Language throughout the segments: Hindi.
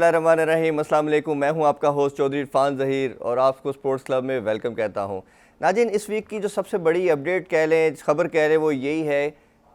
बिस्मिल्लाहिर्रहमानिर्रहीम, अस्सलाम वालेकुम। मैं हूं आपका होस्ट चौधरी इरफान ज़हीर और आपको स्पोर्ट्स क्लब में वेलकम कहता हूं। नाज़रीन, इस वीक की जो सबसे बड़ी अपडेट कह लें, खबर कह लें, वो यही है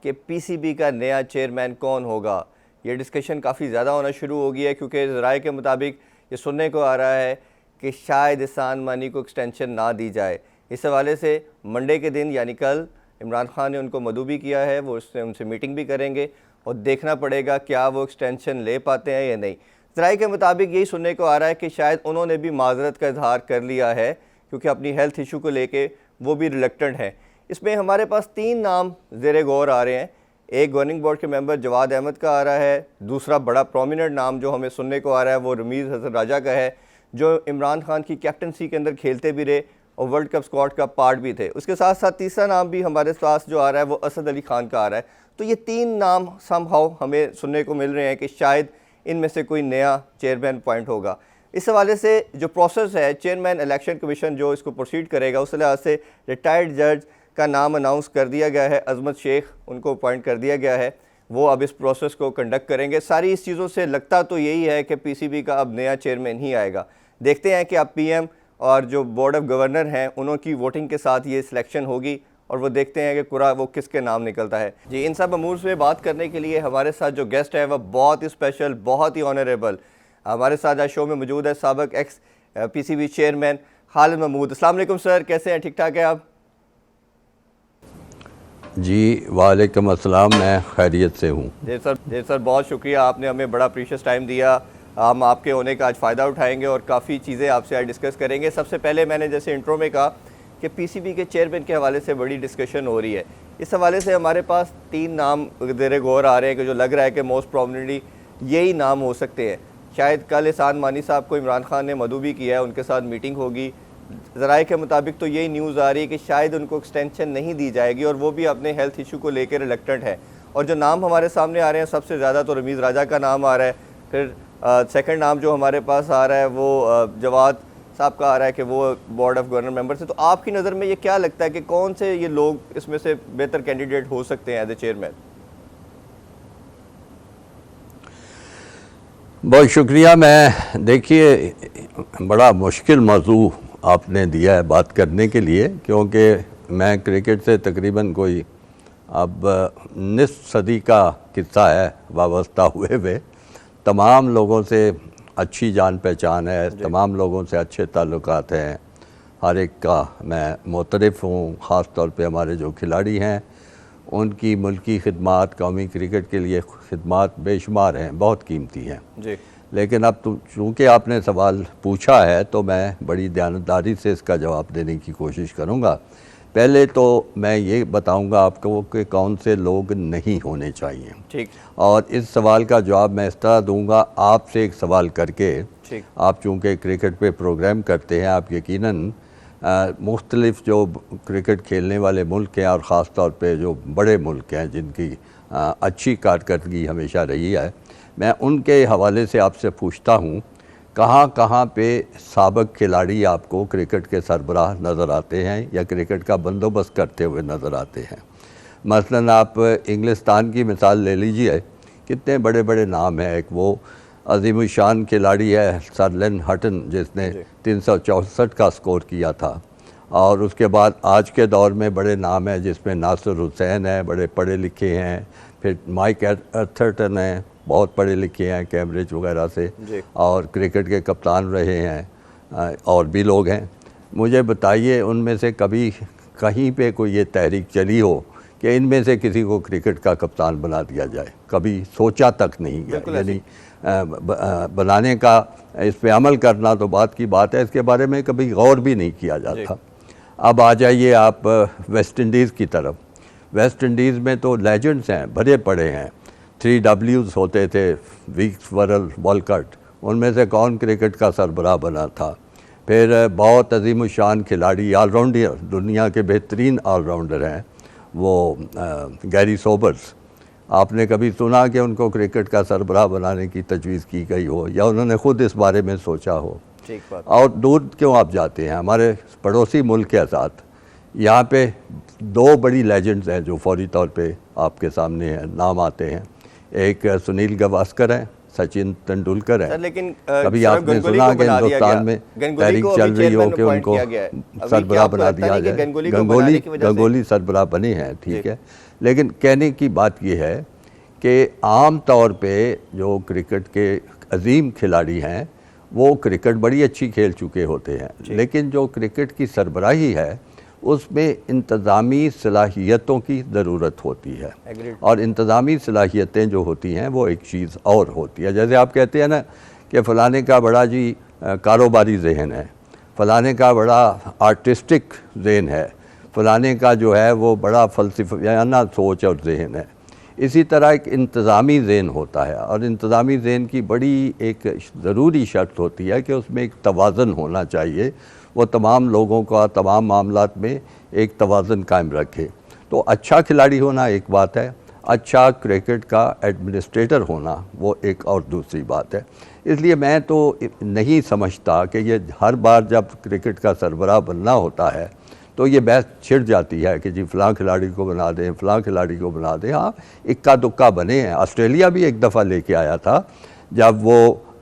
कि पीसीबी का नया चेयरमैन कौन होगा। ये डिस्कशन काफ़ी ज़्यादा होना शुरू हो गया है क्योंकि ज़राए के मुताबिक ये सुनने को आ रहा है कि शायद एहसान मानी को एक्सटेंशन ना दी जाए। इस हवाले से मंडे के दिन यानी कल इमरान खान ने उनको मदऊ भी किया है, वो उससे उनसे मीटिंग भी करेंगे और देखना पड़ेगा क्या वो एक्सटेंशन ले पाते हैं या नहीं। ज़राए के मुताबिक यही सुनने को आ रहा है कि शायद उन्होंने भी माजरत का इजहार कर लिया है क्योंकि अपनी हेल्थ इशू को लेके वो भी रिलक्टेंट हैं। इसमें हमारे पास 3 नाम ज़ेरे गौर आ रहे हैं। एक गवर्निंग बोर्ड के मेंबर जवाद अहमद का आ रहा है, दूसरा बड़ा प्रोमिनेंट नाम जो हमें सुनने को आ रहा है वो रमीज़ हसन राजा का है, जो इमरान खान की कैप्टनसी के अंदर खेलते भी रहे और वर्ल्ड कप स्क्वाड का पार्ट भी थे। उसके साथ साथ तीसरा नाम भी हमारे पास जो आ रहा है वो असद अली खान का आ रहा है। तो ये 3 नाम समहाउ हमें सुनने को मिल रहे हैं कि शायद इनमें से कोई नया चेयरमैन अपॉइंट होगा। इस हवाले से जो प्रोसेस है, चेयरमैन इलेक्शन कमीशन जो इसको प्रोसीड करेगा, उस लिहाज से रिटायर्ड जज का नाम अनाउंस कर दिया गया है, अजमत शेख उनको अपॉइंट कर दिया गया है। वो अब इस प्रोसेस को कंडक्ट करेंगे। सारी इस चीज़ों से लगता तो यही है कि पीसीबी का अब नया चेयरमैन ही आएगा। देखते हैं कि अब पीएम और जो बोर्ड ऑफ गवर्नर हैं उनकी वोटिंग के साथ ये सिलेक्शन होगी और वो देखते हैं कि पूरा वो किसके नाम निकलता है। जी, इन सब अमूर से बात करने के लिए हमारे साथ जो गेस्ट है वह बहुत ही स्पेशल, बहुत ही ऑनरेबल हमारे साथ आज शो में मौजूद है साबिक ex PCB chairman Khalid Mahmood. अस्सलाम वालेकुम सर, कैसे हैं? ठीक ठाक है आप? जी वालेकुम अस्सलाम, मैं खैरियत से हूँ। जी सर, बहुत शुक्रिया, आपने हमें बड़ा प्रीशियस टाइम दिया। हम आपके होने का आज फ़ायदा उठाएंगे और काफ़ी चीज़ें आपसे आज डिस्कस करेंगे। सबसे पहले मैंने जैसे इंट्रो में कहा कि पीसीबी के चेयरमैन के हवाले से बड़ी डिस्कशन हो रही है। इस हवाले से हमारे पास 3 नाम ज़ेरे गौर आ रहे हैं कि जो लग रहा है कि मोस्ट प्रोमिनेंटली यही नाम हो सकते हैं। शायद कल एहसान मानी साहब को इमरान खान ने मदऊ भी किया है, उनके साथ मीटिंग होगी। ज़राए के मुताबिक तो यही न्यूज़ आ रही है कि शायद उनको एक्सटेंशन नहीं दी जाएगी और वो भी अपने हेल्थ इशू को लेकर रिलक्टेंट है। और जो नाम हमारे सामने आ रहे हैं सबसे ज़्यादा तो रमीज़ राजा का नाम आ रहा है। फिर सेकंड नाम जो हमारे पास आ रहा है वो जवाद साहब का आ रहा है कि वो बोर्ड ऑफ गवर्नर मेंबर से। तो आपकी नज़र में ये क्या लगता है कि कौन से ये लोग इसमें से बेहतर कैंडिडेट हो सकते हैं एज ए चेयरमैन? बहुत शुक्रिया। मैं देखिए, बड़ा मुश्किल मौजू आपने दिया है बात करने के लिए, क्योंकि मैं क्रिकेट से तकरीबन कोई अब निस्फ सदी का किस्सा है वाबस्ता हुए हुए। तमाम लोगों से अच्छी जान पहचान है, तमाम लोगों से अच्छे ताल्लुकात हैं, हर एक का मैं मोतरफ़ हूँ। ख़ास तौर पे हमारे जो खिलाड़ी हैं उनकी मुल्की खिदमात, कौमी क्रिकेट के लिए खिदमात बेशुमार हैं, बहुत कीमती हैं जी। लेकिन अब चूँकि आपने सवाल पूछा है तो मैं बड़ी दयानतदारी से इसका जवाब देने की कोशिश करूँगा। पहले तो मैं ये बताऊंगा आपको कि कौन से लोग नहीं होने चाहिए। ठीक। और इस सवाल का जवाब मैं इस तरह दूंगा, आपसे एक सवाल करके। ठीक। आप चूँकि क्रिकेट पे प्रोग्राम करते हैं, आप यकीनन मुख्तलिफ़ जो क्रिकेट खेलने वाले मुल्क हैं और ख़ास तौर पे जो बड़े मुल्क हैं जिनकी अच्छी कारकर्दगी हमेशा रही है, मैं उनके हवाले से आपसे पूछता हूँ, कहाँ कहाँ पे साबिक खिलाड़ी आपको क्रिकेट के सरबराह नज़र आते हैं या क्रिकेट का बंदोबस्त करते हुए नज़र आते हैं? मसलन आप इंग्लिस्तान की मिसाल ले लीजिए, कितने बड़े बड़े नाम हैं। एक वो अजीम शान खिलाड़ी है सर लेन हटन, जिसने 364 का स्कोर किया था। और उसके बाद आज के दौर में बड़े नाम हैं जिसमें नासिर हुसैन है, बड़े पढ़े लिखे हैं। फिर माइक एथरटन हैं, बहुत पढ़े लिखे हैं कैम्ब्रिज वगैरह से और क्रिकेट के कप्तान रहे हैं। और भी लोग हैं। मुझे बताइए, उनमें से कभी कहीं पे कोई ये तहरीक चली हो कि इनमें से किसी को क्रिकेट का कप्तान बना दिया जाए? कभी सोचा तक नहीं गया। यानी बनाने का, इस पे अमल करना तो बात की बात है, इसके बारे में कभी गौर भी नहीं किया जाता। अब आ जाइए आप वेस्ट इंडीज़ की तरफ। वेस्ट इंडीज़ में तो लेजेंड्स हैं, भरे पड़े हैं। 3 Ws होते थे, विक्स, वरल, वॉलकट, उनमें से कौन क्रिकेट का सरबराह बना था? फिर बहुत अजीम शान खिलाड़ी, ऑलराउंडर, दुनिया के बेहतरीन ऑलराउंडर हैं वो गैरी सोबर्स। आपने कभी सुना कि उनको क्रिकेट का सरबराह बनाने की तजवीज़ की गई हो या उन्होंने ख़ुद इस बारे में सोचा हो? ठीक बात। और दूर क्यों आप जाते हैं, हमारे पड़ोसी मुल्क के साथ यहाँ पे 2 बड़ी लेजेंड्स हैं जो फौरी तौर पे आपके सामने हैं, नाम आते हैं। एक सुनील गावस्कर हैं सचिन तेंदुलकर सर, हैं। लेकिन कभी सौरभ आपने गंगुली सुना को कि बना दिया हिंदुस्तान गया। में गंगुली तहरीक को चल अभी रही हो चेयरमैन कि अपॉइंट उनको किया गया है। अभी सरबराह क्या आपको बना लगता दिया नहीं कि जाए? गंगुली को बनाने की वजह से? गंगोली सरबराह बने हैं, ठीक जी। है, लेकिन कहने की बात यह है कि आम तौर पे जो क्रिकेट के अजीम खिलाड़ी हैं वो क्रिकेट बड़ी अच्छी खेल चुके होते हैं, लेकिन जो क्रिकेट की सरबराही है उसमें इंतज़ामी सलाहियतों की ज़रूरत होती है। और इंतज़ामी सलाहियतें जो होती हैं वो एक चीज़ और होती है। जैसे आप कहते हैं ना कि फ़लाने का बड़ा जी कारोबारी जहन है, फ़लाने का बड़ा आर्टिस्टिक जहन है, फ़लाने का जो है वो बड़ा फ़लसफ़ाना सोच और जहन है। इसी तरह एक इंतज़ामी ज़हन होता है, और इंतज़ामी ज़हन की बड़ी एक ज़रूरी शर्त होती है कि उसमें एक तवाज़ुन होना चाहिए। वो तमाम लोगों का तमाम मामलात में एक तवाज़ुन कायम रखे। तो अच्छा खिलाड़ी होना एक बात है, अच्छा क्रिकेट का एडमिनिस्ट्रेटर होना वो एक और दूसरी बात है। इसलिए मैं तो नहीं समझता कि ये हर बार जब क्रिकेट का सरबराह बनना होता है तो ये बहस छिड़ जाती है कि जी फ़लाँ खिलाड़ी को बना दें, फ़लाँ खिलाड़ी को बना दें। हाँ, इक्का दुक्का बने हैं। ऑस्ट्रेलिया भी एक दफ़ा लेके आया था जब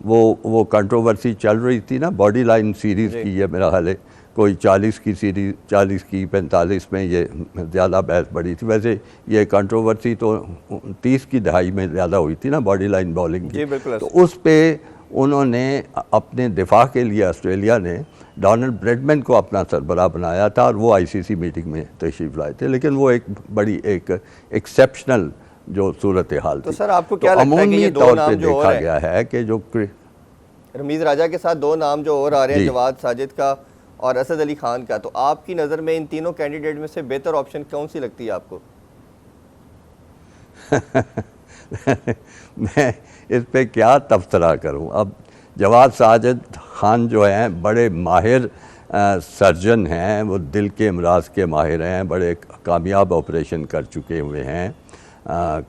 वो कंट्रोवर्सी चल रही थी ना, बॉडी लाइन सीरीज़ की, ये मेरा ख्याल है कोई 40 की सीरीज़, 40 की 45 में ये ज़्यादा बहस बढ़ी थी। वैसे ये कंट्रोवर्सी तो 30 की दहाई में ज़्यादा हुई थी ना बॉडी लाइन बॉलिंग की। तो उस पर उन्होंने अपने दिफा के लिए ऑस्ट्रेलिया ने डोनाल्ड ब्रेडमैन को अपना सरबराह बनाया था, और वो आईसीसी मीटिंग में तशरीफ़ लाए थे, लेकिन वो एक बड़ी एक एक्सेप्शनल जो सूरत हाल थी। तो सर आपको क्या लगता है कि ये दो नाम जो देखा गया है कि जो रमीज़ राजा के साथ दो नाम जो और आ रहे हैं, जवाद साजिद का और असद अली खान का, तो आपकी नज़र में इन तीनों कैंडिडेट में से बेहतर ऑप्शन कौन सी लगती है आपको? मैं इस पे क्या तबसरा करूं। अब जवाद साजिद खान जो हैं बड़े माहिर सर्जन हैं, वो दिल के अमराज के माहिर हैं, बड़े कामयाब ऑपरेशन कर चुके हुए हैं।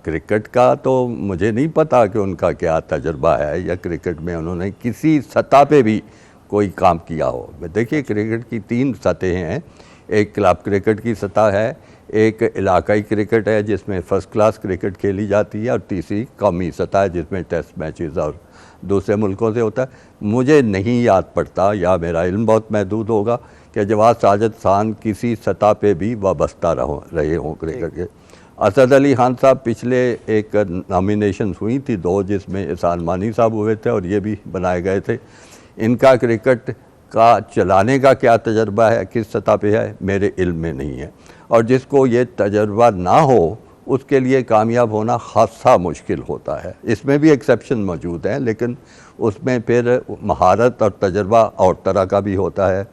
क्रिकेट का तो मुझे नहीं पता कि उनका क्या तजर्बा है या क्रिकेट में उन्होंने किसी सतह पे भी कोई काम किया हो। देखिए, क्रिकेट की 3 सतहें हैं। एक क्लब क्रिकेट की सतह है, एक इलाकाई क्रिकेट है जिसमें फ़र्स्ट क्लास क्रिकेट खेली जाती है, और तीसरी कौमी सतह है जिसमें टेस्ट मैचेस और दूसरे मुल्कों से होता है। मुझे नहीं याद पड़ता, या मेरा इल्म बहुत महदूद होगा, कि जवाद साजिद खान किसी सतह पे भी वाबस्ता रहे हों क्रिकेट के। असद अली खान साहब पिछले एक नॉमिनेशन हुई थी 2, जिसमें एहसान मानी साहब हुए थे और ये भी बनाए गए थे। इनका क्रिकेट का चलाने का क्या तजर्बा है, किस सतह पे है, मेरे इल्म में नहीं है। और जिसको ये तजर्बा ना हो उसके लिए कामयाब होना खासा मुश्किल होता है। इसमें भी एक्सेप्शन मौजूद हैं, लेकिन उसमें फिर महारत और तजर्बा और तरह का भी होता है।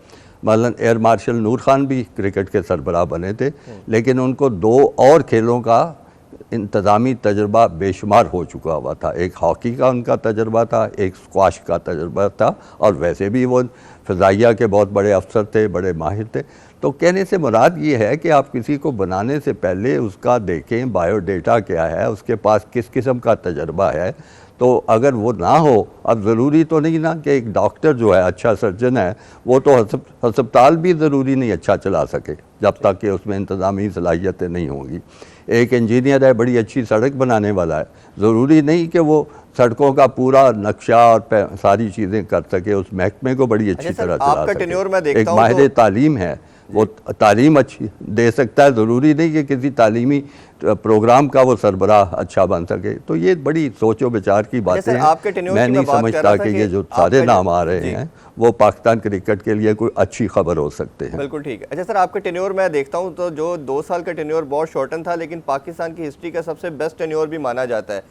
मसलन एयर मार्शल नूर खान भी क्रिकेट के सरबराह बने थे, लेकिन उनको 2 और खेलों का इंतज़ामी तजर्बा बेशुमार हो चुका हुआ था। एक हॉकी का उनका तजर्बा था, एक स्क्वाश का तजर्बा था, और वैसे भी वो फ़िज़ाइया के बहुत बड़े अफसर थे, बड़े माहिर थे। तो कहने से मुराद ये है कि आप किसी को बनाने से पहले उसका देखें बायोडेटा क्या है, उसके पास किस किस्म का तजर्बा है। तो अगर वो ना हो, अब ज़रूरी तो नहीं ना कि एक डॉक्टर जो है, अच्छा सर्जन है, वो तो हस्पताल भी ज़रूरी नहीं अच्छा चला सके जब तक कि उसमें इंतज़ामी सलाहियतें नहीं होंगी। एक इंजीनियर है, बड़ी अच्छी सड़क बनाने वाला है, ज़रूरी नहीं कि वो सड़कों का पूरा नक्शा और सारी चीज़ें कर सके, उस महकमे को बड़ी अच्छी तरह चला सके। एक माहिर तालीम है, वो तालीम अच्छी दे सकता है, ज़रूरी नहीं कि किसी तालीमी प्रोग्राम का वो सरबराह अच्छा बन सके। तो ये बड़ी सोचो विचार की बातें हैं। मैं नहीं समझता कि ये जो सारे नाम आ रहे हैं वो पाकिस्तान क्रिकेट के लिए कोई अच्छी खबर हो सकते हैं। बिल्कुल ठीक है। अच्छा सर, आपका टेन्योर मैं देखता हूँ तो जो 2 साल का टेन्योर बहुत शॉर्टन था, लेकिन पाकिस्तान की हिस्ट्री का सबसे बेस्ट टेन्योर भी माना जाता है।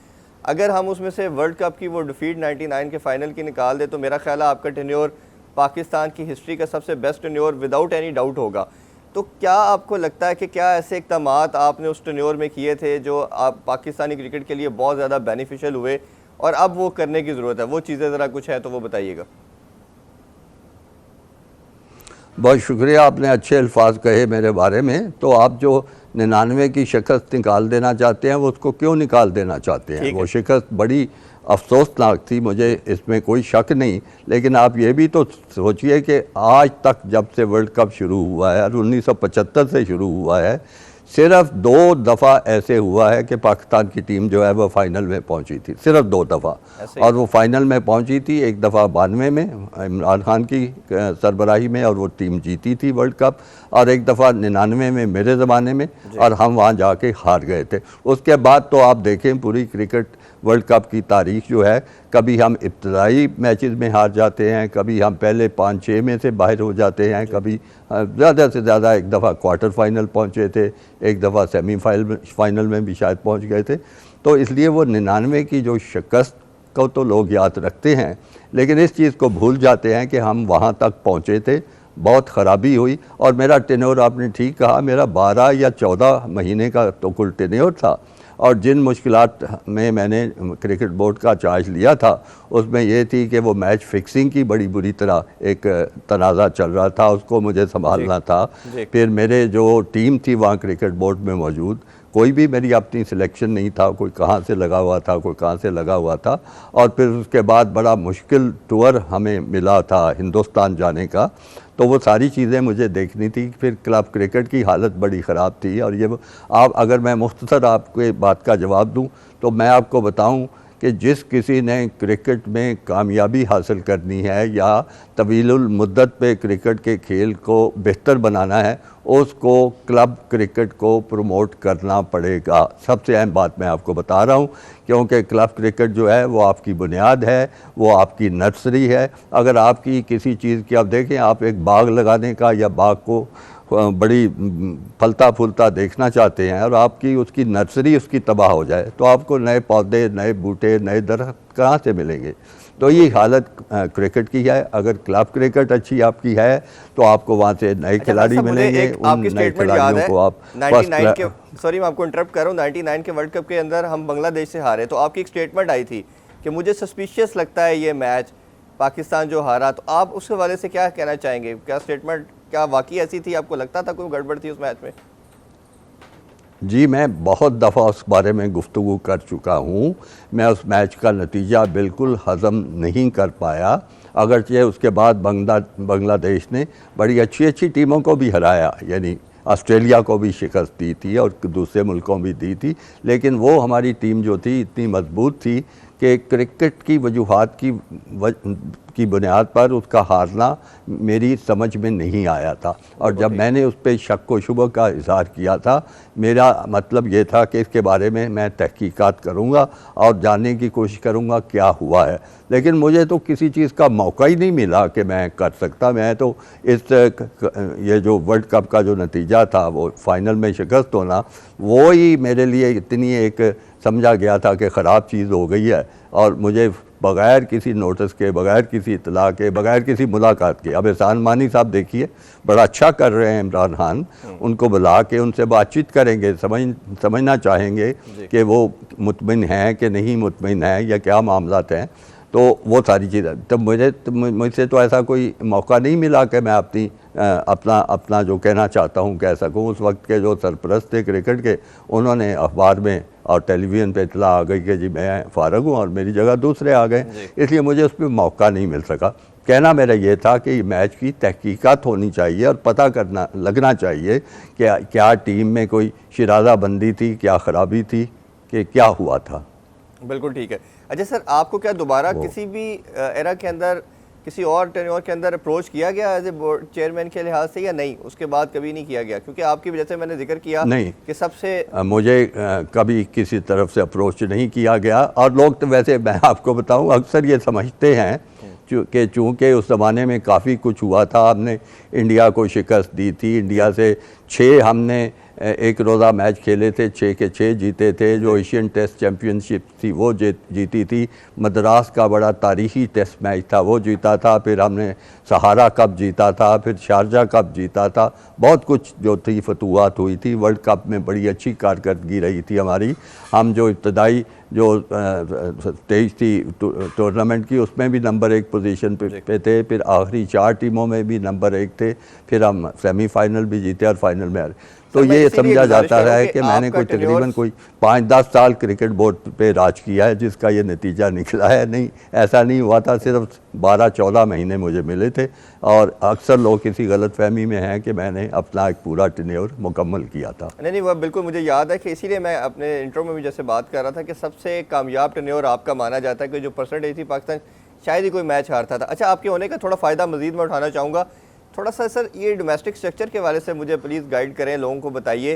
अगर हम उसमें से वर्ल्ड कप की वो डिफीट 99 के फाइनल की निकाल दे तो मेरा ख्याल है आपका टेन्योर पाकिस्तान की हिस्ट्री का सबसे best tenure without any doubt होगा। तो क्या आपको लगता है कि क्या ऐसे इक़दामात आपने उस टेन्योर में किए थे जो आप पाकिस्तानी क्रिकेट के लिए बहुत ज़्यादा बेनिफिशियल हुए और अब वो करने की ज़रूरत है? वो चीज़ें ज़रा कुछ है तो वो बताइएगा। बहुत शुक्रिया, आपने अच्छे अल्फाज कहे मेरे बारे में। तो आप जो 99 की शिकस्त निकाल देना चाहते हैं वो उसको क्यों निकाल देना चाहते हैं? वो शिकस्त बड़ी अफसोसनाक थी, मुझे इसमें कोई शक नहीं। लेकिन आप ये भी तो सोचिए कि आज तक जब से वर्ल्ड कप शुरू हुआ है और 1975 से शुरू हुआ है, सिर्फ 2 दफ़ा ऐसे हुआ है कि पाकिस्तान की टीम जो है वो फाइनल में पहुंची थी, सिर्फ 2 दफ़ा। और वो फाइनल में पहुंची थी, एक दफ़ा 92 में इमरान खान की सरबराही में और वो टीम जीती थी वर्ल्ड कप, और एक दफ़ा 99 में मेरे ज़माने में, और हम वहाँ जाके हार गए थे। उसके बाद तो आप देखें पूरी क्रिकेट वर्ल्ड कप की तारीख जो है, कभी हम इब्तदाई मैचेस में हार जाते हैं, कभी हम पहले 5-6 में से बाहर हो जाते हैं, कभी ज़्यादा से ज़्यादा एक दफ़ा क्वार्टर फाइनल पहुँचे थे, एक दफ़ा फाइनल में भी शायद पहुँच गए थे। तो इसलिए वो 99 की जो शिकस्त को तो लोग याद रखते हैं, लेकिन इस चीज़ को भूल जाते हैं कि हम वहाँ तक पहुँचे थे, बहुत ख़राबी हुई। और मेरा टेन्योर, आपने ठीक कहा, मेरा 12 या 14 महीने का तो कुल टेन्योर था, और जिन मुश्किलात में मैंने क्रिकेट बोर्ड का चार्ज लिया था उसमें ये थी कि वो मैच फिक्सिंग की बड़ी बुरी तरह एक तनाज़ा चल रहा था, उसको मुझे संभालना था। फिर मेरे जो टीम थी वहाँ क्रिकेट बोर्ड में मौजूद, कोई भी मेरी अपनी सिलेक्शन नहीं था, कोई कहाँ से लगा हुआ था, कोई कहाँ से लगा हुआ था। और फिर उसके बाद बड़ा मुश्किल टूर हमें मिला था हिंदुस्तान जाने का, तो वो सारी चीज़ें मुझे देखनी थी। फिर क्लब क्रिकेट की हालत बड़ी ख़राब थी, और ये आप अगर मैं मुख्तसर आपको बात का जवाब दूं तो मैं आपको बताऊं कि जिस किसी ने क्रिकेट में कामयाबी हासिल करनी है या तवीलुल मुद्दत पे क्रिकेट के खेल को बेहतर बनाना है, उसको क्लब क्रिकेट को प्रमोट करना पड़ेगा। सबसे अहम बात मैं आपको बता रहा हूँ, क्योंकि क्लब क्रिकेट जो है वो आपकी बुनियाद है, वो आपकी नर्सरी है। अगर आपकी किसी चीज़ की, आप देखें, आप एक बाग लगाने का या बाग को बड़ी फलता फूलता देखना चाहते हैं और आपकी उसकी नर्सरी उसकी तबाह हो जाए, तो आपको नए पौधे, नए बूटे, नए दरख्त कहाँ से मिलेंगे? तो ये हालत क्रिकेट की है। अगर क्लब क्रिकेट अच्छी आपकी है तो आपको वहाँ से नए खिलाड़ी मिलेंगे, उन नए खिलाड़ियों को आप 99 के, सॉरी मैं आपको इंटरप्ट कर रहा हूँ, 99 के वर्ल्ड कप के अंदर हम बांग्लादेश से हारे, तो आपकी एक स्टेटमेंट आई थी कि मुझे सस्पिशियस लगता है ये मैच, पाकिस्तान जो हारा, तो आप उस हवाले से क्या कहना चाहेंगे? क्या स्टेटमेंट, क्या वाकई ऐसी थी? आपको लगता था कोई गड़बड़ थी उस मैच में? जी, मैं बहुत दफ़ा उस बारे में गुफ्तगू कर चुका हूँ। मैं उस मैच का नतीजा बिल्कुल हज़म नहीं कर पाया, अगरचे उसके बाद बांग्लादेश ने बड़ी अच्छी अच्छी टीमों को भी हराया, यानी ऑस्ट्रेलिया को भी शिकस्त दी थी और दूसरे मुल्कों भी दी थी, लेकिन वो हमारी टीम जो थी इतनी मजबूत थी कि क्रिकेट की वजूहात की बुनियाद पर उसका हारना मेरी समझ में नहीं आया था। और जब मैंने उस पर शक व शुबह का इज़हार किया था, मेरा मतलब ये था कि इसके बारे में मैं तहकीकात करूँगा और जानने की कोशिश करूँगा क्या हुआ है। लेकिन मुझे तो किसी चीज़ का मौका ही नहीं मिला कि मैं कर सकता। मैं तो ये जो वर्ल्ड कप का जो नतीजा था, वो फाइनल में शिकस्त होना, वो ही मेरे लिए इतनी एक समझा गया था कि ख़राब चीज़ हो गई है, और मुझे बग़ैर किसी नोटिस के, बग़ैर किसी इतला के, बग़ैर किसी मुलाकात के, अब एहसान मानी साहब देखिए बड़ा अच्छा कर रहे हैं इमरान खान, उनको बुला के उनसे बातचीत करेंगे, समझना चाहेंगे कि वो मुतमिन हैं कि नहीं मुतमिन हैं या क्या मामलात हैं, तो वो सारी चीज़ें। तब मुझसे तो ऐसा कोई मौका नहीं मिला कि मैं अपना जो कहना चाहता हूँ कह सकूँ। उस वक्त के जो सरपरस्त थे क्रिकेट के, उन्होंने अखबार में और टेलीविज़न पे इतला आ गई कि जी मैं फ़ारग हूँ और मेरी जगह दूसरे आ गए, इसलिए मुझे उस पर मौका नहीं मिल सका। कहना मेरा ये था कि मैच की तहकीकात होनी चाहिए और पता लगना चाहिए कि क्या टीम में कोई शराज़ा बंदी थी, क्या ख़राबी थी, कि क्या हुआ था। बिल्कुल ठीक है। अच्छा सर, आपको क्या दोबारा किसी भी एरा के अंदर, किसी और टेन्योर के अंदर अप्रोच किया गया एज ए बोर्ड चेयरमैन के लिहाज से, या नहीं उसके बाद कभी नहीं किया गया? क्योंकि आपकी वजह से मैंने जिक्र किया नहीं कि सबसे मुझे कभी किसी तरफ से अप्रोच नहीं किया गया। और लोग तो वैसे, मैं आपको बताऊं, अक्सर ये समझते हैं कि चूँकि उस ज़माने में काफ़ी कुछ हुआ था, हमने इंडिया को शिकस्त दी थी, इंडिया से 6 हमने एक रोज़ा मैच खेले थे, 6 के 6 जीते थे। जो एशियन टेस्ट चैम्पियनशिप थी वो जीती थी। मद्रास का बड़ा तारीख़ी टेस्ट मैच था, वो जीता था। फिर हमने सहारा कप जीता था, फिर शारजा कप जीता था। बहुत कुछ जो थी फतूहात हुई थी। वर्ल्ड कप में बड़ी अच्छी कारकर्दगी रही थी हमारी। हम जो इब्तदाई जो स्टेज थी टूर्नामेंट की, उसमें भी नंबर 1 पोजीशन पे थे। फिर आखिरी 4 टीमों में भी नंबर 1 थे। फिर हम सेमीफाइनल भी जीते और फाइनल में आ रहे। तो मैं ये इसीलिए समझा गुजारिश जाता कर रहा हूं है कि कि मैंने आपका कोई तकरीबन टेन्योर कोई 5-10 साल क्रिकेट बोर्ड पे राज किया है, जिसका ये नतीजा निकला है। नहीं, ऐसा नहीं हुआ था, सिर्फ 12-14 महीने मुझे मिले थे। और अक्सर लोग किसी गलत फहमी में हैं कि मैंने अपना एक पूरा टेन्योर मुकम्मल किया था। नहीं, वह बिल्कुल मुझे याद है कि इसीलिए मैं अपने इंट्रो में भी जैसे बात कर रहा था कि सबसे कामयाब टेन्योर आपका माना जाता है कि जो परसेंटेज थी पाकिस्तान शायद ही कोई मैच हारता था। अच्छा, आपके होने का थोड़ा फ़ायदा मज़ीद मैं उठाना चाहूँगा। थोड़ा सा सर ये डोमेस्टिक स्ट्रक्चर के हवाले से मुझे प्लीज़ गाइड करें, लोगों को बताइए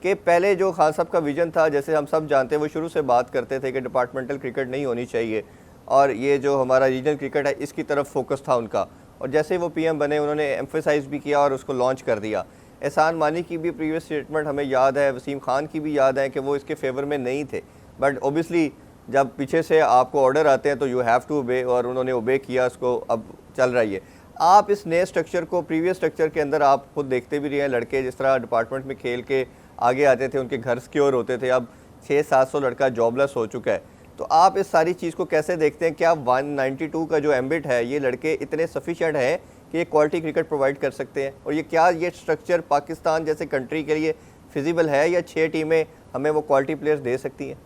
कि पहले जो खान साहब का विजन था, जैसे हम सब जानते हैं, वो शुरू से बात करते थे कि डिपार्टमेंटल क्रिकेट नहीं होनी चाहिए और ये जो हमारा रीजनल क्रिकेट है इसकी तरफ फोकस था उनका। और जैसे ही वो पीएम बने उन्होंने एम्फेसाइज भी किया और उसको लॉन्च कर दिया। एहसान मानी की भी प्रीवियस स्टेटमेंट हमें याद है, वसीम खान की भी याद है कि वो इसके फेवर में नहीं थे, बट ओबियसली जब पीछे से आपको ऑर्डर आते हैं तो यू हैव टू ओबे, और उन्होंने ओबे किया, उसको अब चल रही है। आप इस नए स्ट्रक्चर को, प्रीवियस स्ट्रक्चर के अंदर आप खुद देखते भी रहे हैं, लड़के जिस तरह डिपार्टमेंट में खेल के आगे आते थे, उनके घर सिक्योर होते थे, अब 600-700 लड़का जॉबलेस हो चुका है। तो आप इस सारी चीज़ को कैसे देखते हैं? क्या 192 का जो एम्बिट है, ये लड़के इतने सफिशिएंट हैं कि ये क्वालिटी क्रिकेट प्रोवाइड कर सकते हैं? और ये क्या ये स्ट्रक्चर पाकिस्तान जैसे कंट्री के लिए फिजिबल है, या 6 टीमें हमें वो क्वालिटी प्लेयर्स दे सकती हैं?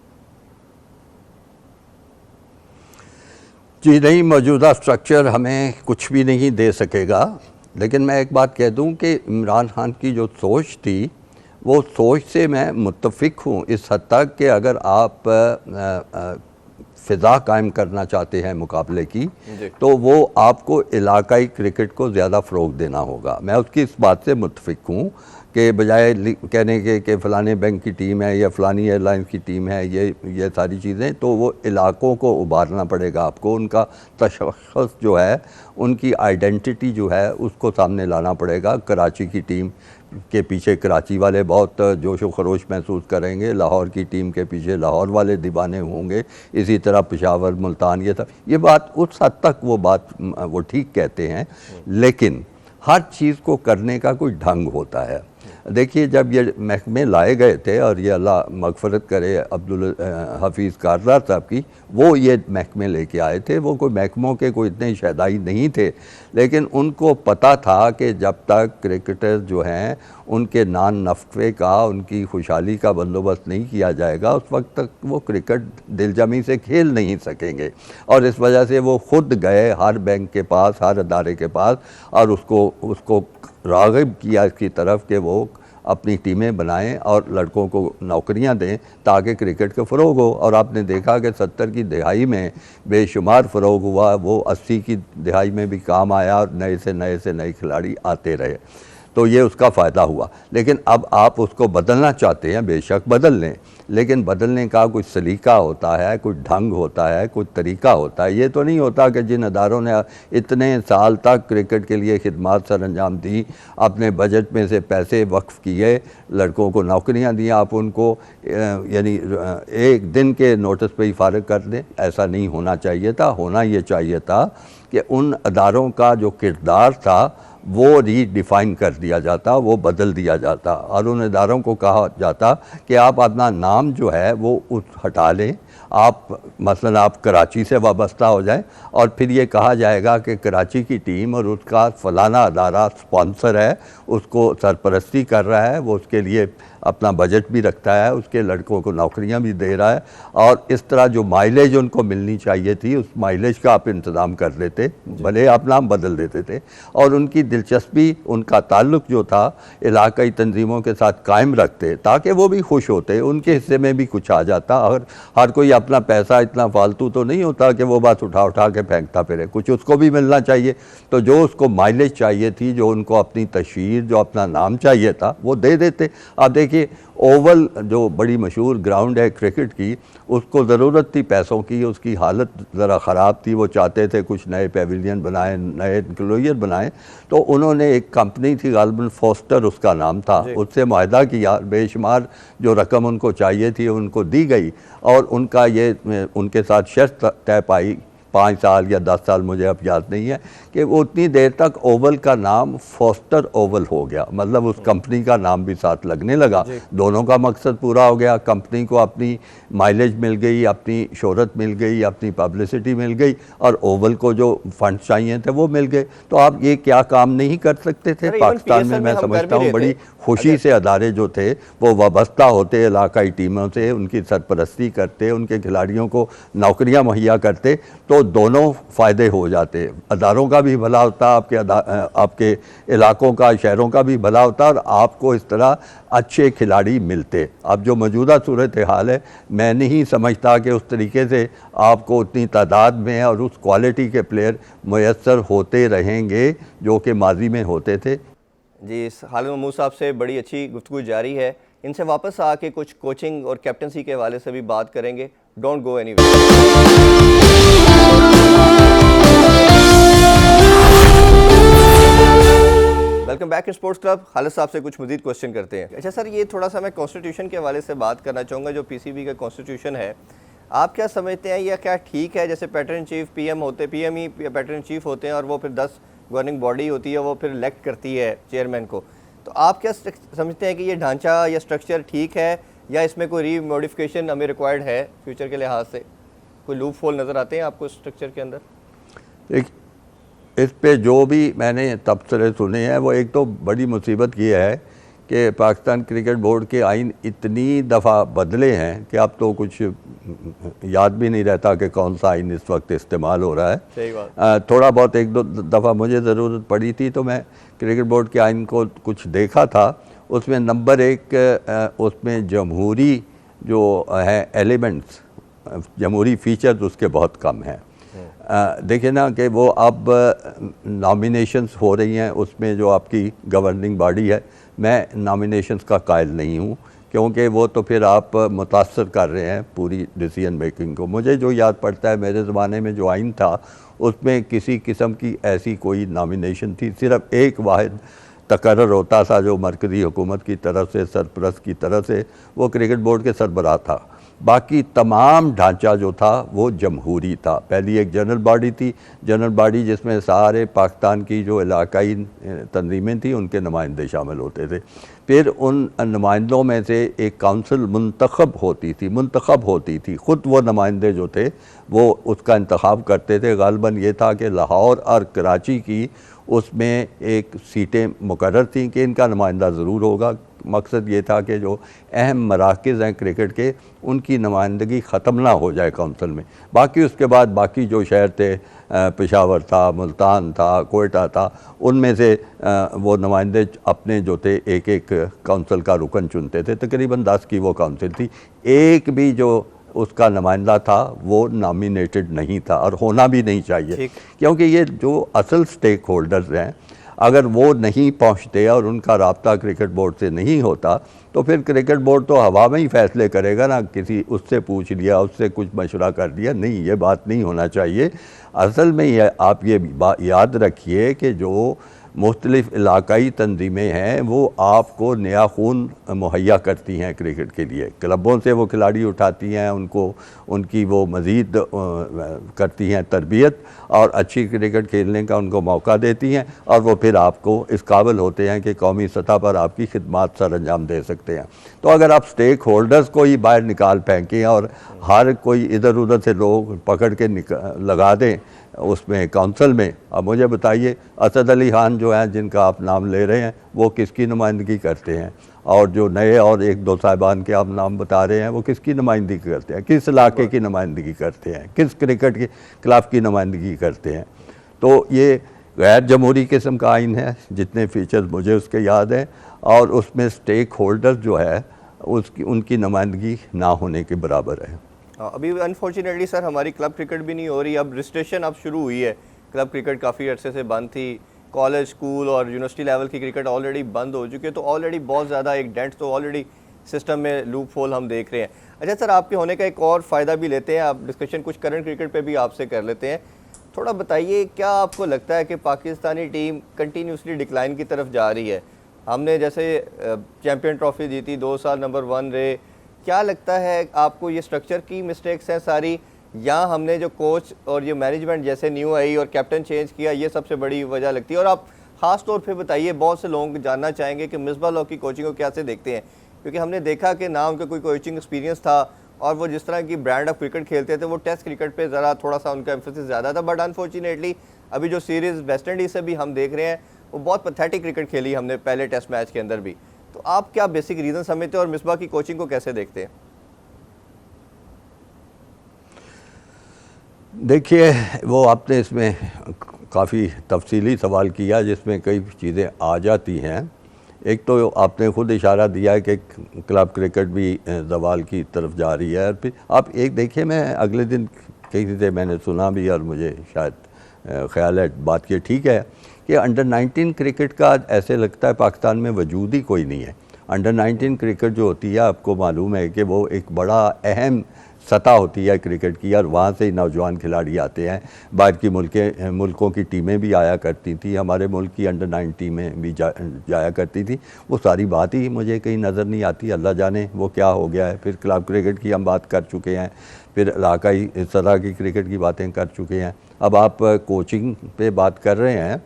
जी नहीं, मौजूदा स्ट्रक्चर हमें कुछ भी नहीं दे सकेगा। लेकिन मैं एक बात कह दूं कि इमरान खान की जो सोच थी, वो सोच से मैं मुत्तफिक हूँ इस हद तक कि अगर आप फ़िज़ा कायम करना चाहते हैं मुकाबले की, तो वो आपको इलाकाई क्रिकेट को ज़्यादा फ़रोग़ देना होगा। मैं उसकी इस बात से मुत्तफिक हूँ कि बजाय कहने के कि फ़लाने बैंक की टीम है या फ़लानी एयरलाइंस की टीम है, ये सारी चीज़ें, तो वो इलाकों को उभारना पड़ेगा आपको। उनका तशख़्ख़ुस जो है, उनकी आइडेंटिटी जो है, उसको सामने लाना पड़ेगा। कराची की टीम के पीछे कराची वाले बहुत जोश व खरोश महसूस करेंगे, लाहौर की टीम के पीछे लाहौर वाले दीवाने होंगे, इसी तरह पेशावर, मुल्तान, ये बात उस हद तक वो ठीक कहते हैं। लेकिन हर चीज़ को करने का कोई ढंग होता है। देखिए, जब ये महकमे लाए गए थे, और ये अल्लाह मगफरत करे अब्दुल हफीज़ कारदार साहब की, वो ये महकमे लेके आए थे। वो कोई महकमों के कोई इतने शहदाई नहीं थे, लेकिन उनको पता था कि जब तक क्रिकेटर जो हैं उनके नान नफ़े का, उनकी खुशहाली का बंदोबस्त नहीं किया जाएगा, उस वक्त तक वो क्रिकेट दिलजमी से खेल नहीं सकेंगे। और इस वजह से वो ख़ुद गए हर बैंक के पास, हर अदारे के पास, और उसको राग़िब किया इसकी तरफ कि वो अपनी टीमें बनाएं और लड़कों को नौकरियां दें ताकि क्रिकेट का फ़रोग़ हो। और आपने देखा कि 70 की दहाई में बेशुमार फ़रोग़ हुआ, वो 80 की दहाई में भी काम आया और नए से नए खिलाड़ी आते रहे, तो ये उसका फ़ायदा हुआ। लेकिन अब आप उसको बदलना चाहते हैं, बेशक बदल लें, लेकिन बदलने का कोई सलीका होता है, कोई ढंग होता है, कोई तरीका होता है। ये तो नहीं होता कि जिन अदारों ने इतने साल तक क्रिकेट के लिए खिदमत सर अंजाम दी, अपने बजट में से पैसे वक्फ किए, लड़कों को नौकरियां दी, आप उनको यानी एक दिन के नोटिस पे ही फारिग कर दें। ऐसा नहीं होना चाहिए था। होना ये चाहिए था कि उन अदारों का जो किरदार था वो रीडिफ़ाइन कर दिया जाता, वो बदल दिया जाता, और उन इदारों को कहा जाता कि आप अपना नाम जो है वो हटा लें, आप मसलन आप कराची से वाबस्ता हो जाएं, और फिर ये कहा जाएगा कि कराची की टीम और उसका फ़लाना अदारा स्पॉन्सर है, उसको सरपरस्ती कर रहा है, वो उसके लिए अपना बजट भी रखता है, उसके लड़कों को नौकरियां भी दे रहा है, और इस तरह जो माइलेज उनको मिलनी चाहिए थी, उस माइलेज का आप इंतज़ाम कर देते, भले आप नाम बदल देते थे। और उनकी दिलचस्पी, उनका ताल्लुक़ जो था इलाकाई तंजीमों के साथ कायम रखते, ताकि वो भी खुश होते, उनके हिस्से में भी कुछ आ जाता। और हर कोई अपना पैसा इतना फालतू तो नहीं होता कि वो बस उठा के फेंकता फिरे, कुछ उसको भी मिलना चाहिए। तो जो उसको माइलेज चाहिए थी, जो उनको अपनी तशहीर, जो अपना नाम चाहिए था, वो दे देते। आप देखिए, ओवल जो बड़ी मशहूर ग्राउंड है क्रिकेट की, उसको ज़रूरत थी पैसों की, उसकी हालत ज़रा ख़राब थी, वो चाहते थे कुछ नए पेविलियन बनाएं, नए इंक्लोजर बनाएं, तो उन्होंने एक कंपनी थी गालिबन फोस्टर उसका नाम था, उससे मुआहदा किया, बेशुमार जो रकम उनको चाहिए थी उनको दी गई, और उनका ये उनके साथ शर्त तय पाई 5 साल या 10 साल, मुझे अब याद नहीं है, कि वो उतनी देर तक ओवल का नाम फोस्टर ओवल हो गया, मतलब उस कंपनी का नाम भी साथ लगने लगा। दोनों का मकसद पूरा हो गया, कंपनी को अपनी माइलेज मिल गई, अपनी शोहरत मिल गई, अपनी पब्लिसिटी मिल गई, और ओवल को जो फंड चाहिए थे वो मिल गए। तो आप ये क्या काम नहीं कर सकते थे? पाकिस्तान में मैं समझता हूँ बड़ी खुशी से अदारे जो थे वो वाबस्ता होते इलाकाई टीमों से, उनकी सरपरस्ती करते, उनके खिलाड़ियों को नौकरियां मुहैया करते, तो दोनों फ़ायदे हो जाते। अदारों का भी भला होता, आपके इलाकों का, शहरों का भी भला होता, और आपको इस तरह अच्छे खिलाड़ी मिलते। अब जो मौजूदा सूरत हाल है, मैं नहीं समझता कि उस तरीके से आपको उतनी तादाद में और उस क्वालिटी के प्लेयर मुयस्सर होते रहेंगे जो कि माजी में होते थे। जी, खालिद महमूद साहब से बड़ी अच्छी गुफ्तगू जारी है। इनसे वापस आके कुछ कोचिंग और कैप्टनसी के हवाले से भी बात करेंगे। Don't go anywhere. Welcome back in sports club. Khalid साहब से कुछ मजीद क्वेश्चन करते हैं। अच्छा सर, ये थोड़ा सा मैं कॉन्स्टिट्यूशन के हवाले से बात करना चाहूँगा। जो पीसीबी का कॉन्स्टिट्यूशन है, आप क्या समझते हैं, या क्या ठीक है जैसे पैटर्न चीफ पीएम ही पैटर्न चीफ होते हैं और वो फिर 10 गवर्निंग बॉडी होती है, वो फिर इलेक्ट करती है चेयरमैन को। तो आप क्या समझते हैं कि ये ढांचा या स्ट्रक्चर ठीक है, या इसमें कोई रीमोडिफिकेशन हमें रिक्वायर्ड है फ्यूचर के लिहाज से? कोई लूप होल नज़र आते हैं आपको स्ट्रक्चर के अंदर? एक इस पे जो भी मैंने तबसरे सुने हैं, वो एक तो बड़ी मुसीबत ये है कि पाकिस्तान क्रिकेट बोर्ड के आइन इतनी दफ़ा बदले हैं कि अब तो कुछ याद भी नहीं रहता कि कौन सा आइन इस वक्त इस्तेमाल हो रहा है। सही बात। थोड़ा बहुत एक दो दफ़ा मुझे ज़रूरत पड़ी थी, तो मैं क्रिकेट बोर्ड के आइन को कुछ देखा था। उसमें नंबर 1 उसमें जमहूरी जो है एलिमेंट्स, जमहूरी फीचर्स उसके बहुत कम हैं। देखिए ना कि वो अब नॉमिनेशंस हो रही हैं, उसमें जो आपकी गवर्निंग बॉडी है, मैं नॉमिनेशंस का कायल नहीं हूँ, क्योंकि वो तो फिर आप मुतासर कर रहे हैं पूरी डिसीजन मेकिंग को। मुझे जो याद पड़ता है, मेरे ज़माने में जो आइन था उसमें किसी किस्म की ऐसी कोई नॉमिनेशन थी, सिर्फ एक वाहिद तकर्रर होता था जो मरकज़ी हुकूमत की तरफ से, सरपरस्त की तरफ से, वो क्रिकेट बोर्ड के सरबराह था। बाकी तमाम ढांचा जो था वो जमहूरी था। पहली एक जनरल बॉडी थी, जनरल बॉडी जिसमें सारे पाकिस्तान की जो इलाकाई तंजीमें थी उनके नुमाइंदे शामिल होते थे। फिर उन नुमाइंदों में से एक काउंसिल मुंतखब होती थी। ख़ुद वो नुमाइंदे जो थे वो उसका इंतखाब करते थे। ग़ालिबन ये था कि लाहौर और कराची की उसमें एक सीटें मुकर्रर थीं कि इनका नुमाइंदा ज़रूर होगा। मकसद ये था कि जो अहम मराकज़ हैं क्रिकेट के, उनकी नुमाइंदगी ख़त्म ना हो जाए काउंसिल में। बाकी उसके बाद बाकी जो शहर थे, पेशावर था, मुल्तान था, कोयटा था, उनमें से वो नुमाइंदे अपने जो थे एक एक काउंसिल का रुकन चुनते थे। तकरीबन 10 की वो काउंसिल थी। एक भी जो उसका नुमाइंदा था वो नॉमिनेटेड नहीं था, और होना भी नहीं चाहिए, क्योंकि ये जो असल स्टेक होल्डर्स हैं, अगर वो नहीं पहुंचते और उनका राब्ता क्रिकेट बोर्ड से नहीं होता, तो फिर क्रिकेट बोर्ड तो हवा में ही फैसले करेगा ना, किसी उससे पूछ लिया, उससे कुछ मशवरा कर दिया। नहीं, ये बात नहीं होना चाहिए। असल में ये आप ये याद रखिए कि जो मुख्तलिफ़ इलाकाई तंजीमें हैं वो आपको नया खून मुहैया करती हैं क्रिकेट के लिए। क्लबों से वो खिलाड़ी उठाती हैं, उनको उनकी वो मज़ीद करती हैं तरबियत, और अच्छी क्रिकेट खेलने का उनको मौका देती हैं, और वो फिर आपको इस काबिल होते हैं कि कौमी सतह पर आपकी खिदमत सर अंजाम दे सकते हैं। तो अगर आप स्टेक होल्डर्स को ही बाहर निकाल फेंकें और हर कोई इधर उधर से लोग पकड़ के लगा दें उसमें काउंसिल में, अब मुझे बताइए असद अली खान जो हैं जिनका आप नाम ले रहे हैं, वो किसकी नुमाइंदगी करते हैं? और जो नए और एक दो साहिबान के आप नाम बता रहे हैं, वो किसकी नुमाइंदगी करते हैं? किस इलाके की नुमाइंदगी करते हैं? किस क्रिकेट के क्लब की नुमाइंदगी करते हैं? तो ये गैर जमहूरी किस्म का आइन है, जितने फीचर्स मुझे उसके याद हैं, और उसमें स्टेक होल्डर्स जो है उनकी नुमाइंदगी ना होने के बराबर है। अभी अनफॉर्चुनेटली सर हमारी क्लब क्रिकेट भी नहीं हो रही। अब रिस्ट्रिक्शन अब शुरू हुई है। क्लब क्रिकेट काफ़ी अरसे से बंद थी। कॉलेज, स्कूल और यूनिवर्सिटी लेवल की क्रिकेट ऑलरेडी बंद हो चुकी है। तो ऑलरेडी बहुत ज़्यादा एक डेंट तो ऑलरेडी सिस्टम में लूप होल हम देख रहे हैं। अच्छा सर, आपके होने का एक और फ़ायदा भी लेते हैं, आप डिस्कशन कुछ करंट क्रिकेट पे भी आपसे कर लेते हैं। थोड़ा बताइए, क्या आपको लगता है कि पाकिस्तानी टीम कंटिन्यूसली डिक्लाइन की तरफ जा रही है? हमने जैसे चैम्पियन ट्रॉफी जीती, 2 साल नंबर 1 रहे। क्या लगता है आपको, ये स्ट्रक्चर की मिस्टेक्स हैं सारी, यहाँ हमने जो कोच और ये मैनेजमेंट जैसे न्यू आई और कैप्टन चेंज किया, ये सबसे बड़ी वजह लगती है। और आप ख़ास तौर पे बताइए, बहुत से लोग जानना चाहेंगे कि मिसबाह लॉ की कोचिंग को कैसे देखते हैं, क्योंकि हमने देखा कि ना उनका कोई कोचिंग एक्सपीरियंस था और वो जिस तरह की ब्रांड ऑफ क्रिकेट खेलते थे वो टेस्ट क्रिकेट पे ज़रा थोड़ा सा उनका एम्फोसिस ज़्यादा था। बट अनफॉर्चुनेटली अभी जो सीरीज़ वेस्ट इंडीज़ से भी हम देख रहे हैं वो बहुत पैथेटिक क्रिकेट खेली हमने पहले टेस्ट मैच के अंदर भी। तो आप क्या बेसिक रीज़न समझते हैं और मिसबाह की कोचिंग को कैसे देखते हैं? देखिए, वो आपने इसमें काफ़ी तफसीली सवाल किया जिसमें कई चीज़ें आ जाती हैं। एक तो आपने खुद इशारा दिया है कि क्लब क्रिकेट भी ज़वाल की तरफ जा रही है। और फिर आप एक देखिए, मैं अगले दिन कहीं से मैंने सुना भी और मुझे शायद ख्याल है बात ये ठीक है कि अंडर 19 क्रिकेट का ऐसे लगता है पाकिस्तान में वजूद ही कोई नहीं है। अंडर 19 क्रिकेट जो होती है, आपको मालूम है कि वो एक बड़ा अहम सतह होती है क्रिकेट की, और वहाँ से ही नौजवान खिलाड़ी आते हैं। बाहर की मुल्कों की टीमें भी आया करती थी, हमारे मुल्क की अंडर 9 टीमें भी जाया करती थी। वो सारी बात ही मुझे कहीं नज़र नहीं आती, अल्लाह जाने वो क्या हो गया है। फिर क्लब क्रिकेट की हम बात कर चुके हैं, फिर इलाकाई सतह की क्रिकेट की बातें कर चुके हैं, अब आप कोचिंग पे बात कर रहे हैं।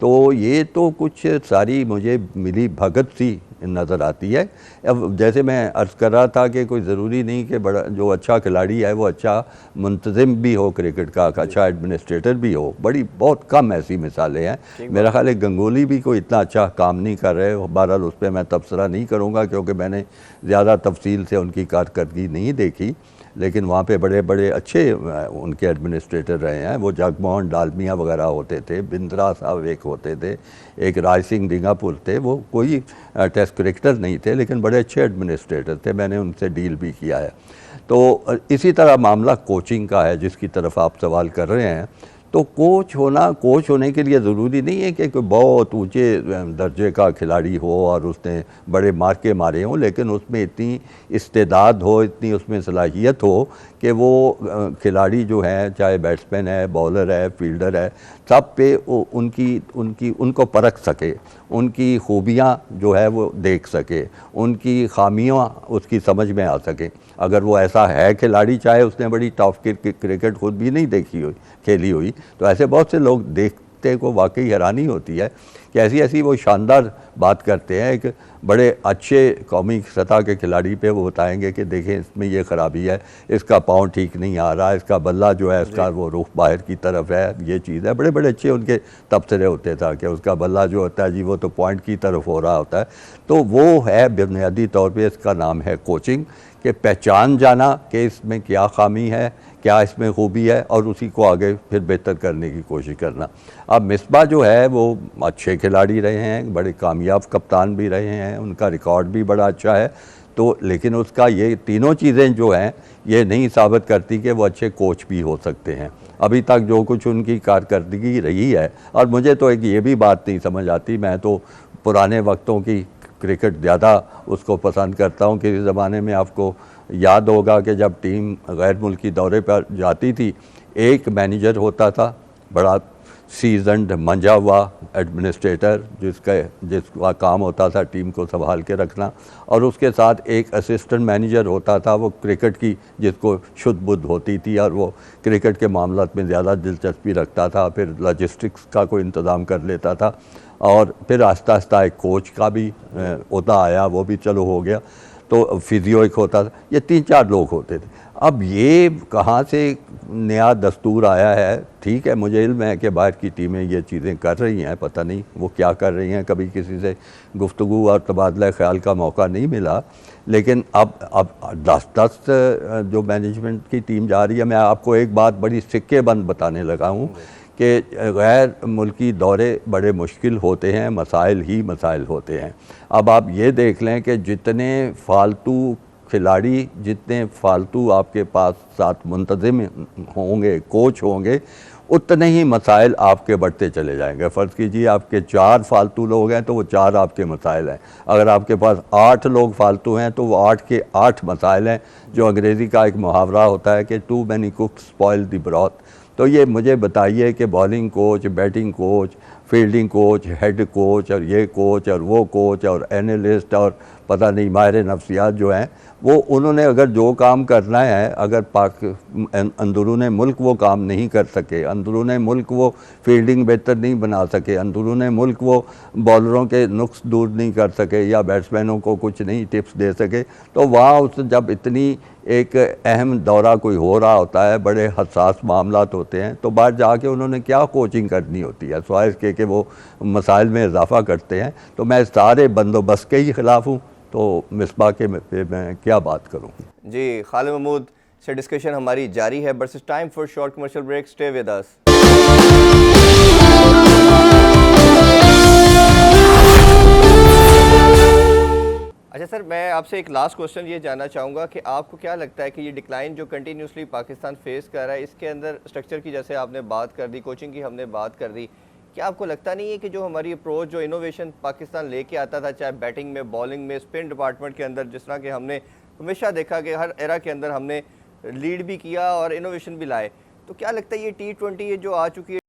तो ये तो कुछ सारी मुझे मिली भगत सी नज़र आती है। अब जैसे मैं अर्ज़ कर रहा था कि कोई ज़रूरी नहीं कि बड़ा जो अच्छा खिलाड़ी है वो अच्छा मुंतज़िम भी हो क्रिकेट का, अच्छा एडमिनिस्ट्रेटर भी हो। बहुत कम ऐसी मिसालें हैं। मेरा ख्याल है गंगोली भी कोई इतना अच्छा काम नहीं कर रहे। बहरहाल उस पर मैं तबसरा नहीं करूँगा क्योंकि मैंने ज़्यादा तफसील से उनकी कारकर्दगी नहीं देखी, लेकिन वहाँ पे बड़े बड़े अच्छे उनके एडमिनिस्ट्रेटर रहे हैं। वो जगमोहन डालमिया वगैरह होते थे, बिंद्रा साहब एक होते थे, एक राज सिंह डिंगापुर थे। वो कोई टेस्ट क्रिकेटर नहीं थे लेकिन बड़े अच्छे एडमिनिस्ट्रेटर थे, मैंने उनसे डील भी किया है। तो इसी तरह मामला कोचिंग का है जिसकी तरफ आप सवाल कर रहे हैं। तो कोच होने के लिए ज़रूरी नहीं है कि कोई बहुत ऊंचे दर्जे का खिलाड़ी हो और उसने बड़े मार्के मारे हों, लेकिन उसमें इतनी इस्तेदाद हो, इतनी उसमें सलाहियत हो कि वो खिलाड़ी जो है, चाहे बैट्समैन है, बॉलर है, फील्डर है, सब पे उनको परख सके, उनकी खूबियाँ जो है वो देख सके, उनकी खामियाँ उसकी समझ में आ सके। अगर वो ऐसा है खिलाड़ी, चाहे उसने बड़ी टॉप क्रिकेट खुद भी नहीं खेली हुई, तो ऐसे बहुत से लोग देखते को वाकई हैरानी होती है कि ऐसी वो शानदार बात करते हैं। एक बड़े अच्छे कौमी सतह के खिलाड़ी पे वो बताएंगे कि देखें इसमें ये ख़राबी है, इसका पाँव ठीक नहीं आ रहा, इसका बल्ला जो है उसका वो रुख बाहर की तरफ है, ये चीज़ है। बड़े बड़े अच्छे उनके तबसरे होते था कि उसका बल्ला जो होता है जी वो तो पॉइंट की तरफ हो रहा होता है। तो वो है बुनियादी तौर पर इसका नाम है कोचिंग, कि पहचान जाना कि इसमें क्या खामी है, क्या इसमें खूबी है, और उसी को आगे फिर बेहतर करने की कोशिश करना। अब मिसबाह जो है वो अच्छे खिलाड़ी रहे हैं, बड़े कामयाब कप्तान भी रहे हैं, उनका रिकॉर्ड भी बड़ा अच्छा है। तो लेकिन उसका ये तीनों चीज़ें जो हैं ये नहीं साबित करती कि वो अच्छे कोच भी हो सकते हैं। अभी तक जो कुछ उनकी कारकर्दगी रही है, और मुझे तो एक ये भी बात नहीं समझ आती, मैं तो पुराने वक्तों की क्रिकेट ज़्यादा उसको पसंद करता हूँ। किसी ज़माने में आपको याद होगा कि जब टीम गैर मुल्की दौरे पर जाती थी, एक मैनेजर होता था, बड़ा सीजन्ड मंझा हुआ एडमिनिस्ट्रेटर जिसका काम होता था टीम को संभाल के रखना, और उसके साथ एक असिस्टेंट मैनेजर होता था, वो क्रिकेट की जिसको शुद्ध बुद्ध होती थी और वो क्रिकेट के मामलों में ज़्यादा दिलचस्पी रखता था, फिर लॉजिस्टिक्स का कोई इंतज़ाम कर लेता था, और फिर आस्ता आस्ता एक कोच का भी होता आया, वो भी चलो हो गया। तो फिजियो एक होता था, ये 3-4 लोग होते थे। अब ये कहाँ से नया दस्तूर आया है? ठीक है, मुझे इल्म है कि बाहर की टीमें ये चीज़ें कर रही हैं, पता नहीं वो क्या कर रही हैं, कभी किसी से गुफ्तगू और तबादला ख्याल का मौका नहीं मिला। लेकिन अब 10 जो मैनेजमेंट की टीम जा रही है, मैं आपको एक बात बड़ी सिक्के बंद बताने लगा हूँ कि गैर मुल्की दौरे बड़े मुश्किल होते हैं, मसाइल ही मसाइल होते हैं। अब आप ये देख लें कि जितने फालतू खिलाड़ी, जितने फालतू आपके पास साथ मुंतज़िम होंगे, कोच होंगे, उतने ही मसाइल आपके बढ़ते चले जाएंगे। फ़र्ज़ कीजिए आपके 4 फालतू लोग हैं तो वो 4 आपके मसाइल हैं। अगर आपके पास 8 लोग फालतू हैं तो वो 8 के 8 मसाइल हैं। जो अंग्रेज़ी का एक मुहावरा होता है कि too many cooks spoil the broth. तो ये मुझे बताइए कि bowling coach, batting coach, fielding coach, head coach और ये कोच और वो कोच और एनालिस्ट और पता नहीं माहिर नफ्सियात जो हैं, वो उन्होंने अगर जो काम करना है, अगर अंदरून मुल्क वो काम नहीं कर सके, अंदरून मुल्क वो फील्डिंग बेहतर नहीं बना सके, अंदरून मुल्क वो बॉलरों के नुक्स दूर नहीं कर सके या बैट्समैनों को कुछ नहीं टिप्स दे सके, तो वहाँ उस जब इतनी एक अहम दौरा कोई हो रहा होता है, बड़े हसास मामलात होते हैं, तो बाहर जाके उन्होंने क्या कोचिंग करनी होती है, स्वाइस के वो मसाइल में इजाफा करते हैं। तो मैं सारे बंदोबस्त के ही ख़िलाफ़ हूँ, तो मिसबा के पे मैं क्या बात करूँ। जी, खालिद महमूद से डिस्कशन हमारी जारी है, but it's time for short commercial break, stay with us. अच्छा सर, मैं आपसे एक लास्ट क्वेश्चन ये जानना चाहूँगा कि आपको क्या लगता है कि ये डिक्लाइन जो कंटिन्यूसली पाकिस्तान फेस कर रहा है, इसके अंदर स्ट्रक्चर की जैसे आपने बात कर दी, कोचिंग की हमने बात कर दी, क्या आपको लगता नहीं है कि जो हमारी अप्रोच, जो इनोवेशन पाकिस्तान लेके आता था, चाहे बैटिंग में, बॉलिंग में, स्पिन डिपार्टमेंट के अंदर, जिस तरह के हमने हमेशा देखा कि हर एरा के अंदर हमने लीड भी किया और इनोवेशन भी लाए, तो क्या लगता है ये T20 ये जो आ चुकी है